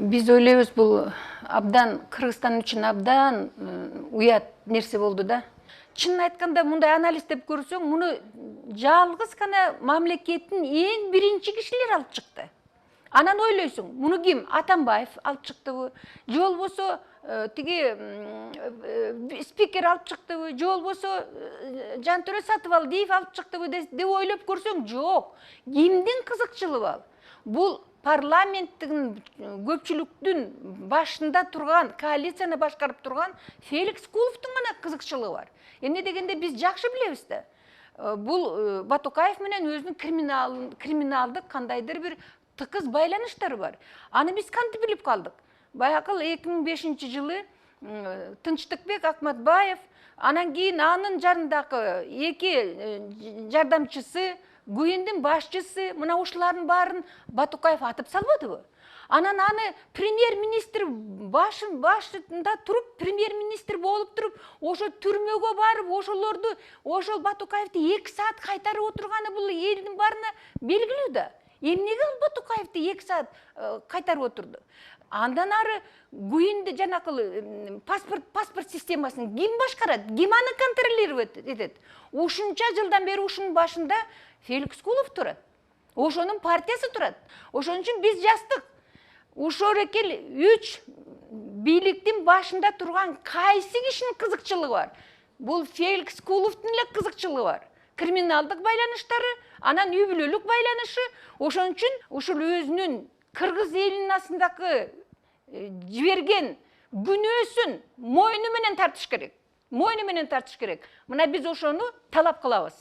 Biz ойлойбуз, бул абдан Кыргызстан үчүн абдан уят нерсе болду да. Чынын айтканда, мындай анализ деп көрсөң, муну жалгыз гана мамлекеттин эң биринчи кишилери алып чыкты. Анан ойлойсуң, муну ким? Атамбаев алып чыктыбы? Же болбосо тиги спикер алып чыктыбы? Же болбосо Жантөре Сатыбалдиев алып чыктыбы деп ойлоп көрсөң, жок. Кимдин кызыкчылыгы ал? Бул парламенттин көпчүлүктүн башында турган, коалицияны башкарып турган Феликс Куловдун гана кызыкчылыгы бар. Эмне дегенде биз жакшы билебиз да. Бул Батукаев менен өзүнүн криминалдык кандайдыр бир тыкыз байланыштары бар. Аны биз кантип билип калдык? Баякыл 2005-жылы Тынчтыкбек Акматбаев, анан кийин анын жанындагы эки жардамчысы, ГУИндин башчысы, мына ушулардын баарын Батукаев атып салбадыбы? Анан аны премьер-министр башында туруп, премьер-министр болуп туруп, ошо түрмөгө барып, ошол Батукаевди 2 саат кайтарып отурганы бул элдин баарына белгилүү да. Эмнеге ал Батукаевди 2 саат кайтарып отурду? Андан ары ГУИнди жанакы паспорт системасын ким башкарат? Ким аны контролировать этет? Ушунча жылдан бери ушунун башында Феликс Кулов турат. Ошонун партиясы турат. Ошон үчүн биз жаздык. Ушол экел 3 бийликтин башында турган кайсы кишинин кызыкчылыгы бар? Бул Феликс Куловдун эле кызыкчылыгы бар. Криминалдык байланыштары, анан үй бүлөлүк байланышы. Ошон үчүн ушул өзүнүн кыргыз элинин астындагы жиберген күнөөсүн мойну менен тартыш керек. Мойну менен тартыш керек. Мына биз ошону талап кылабыз.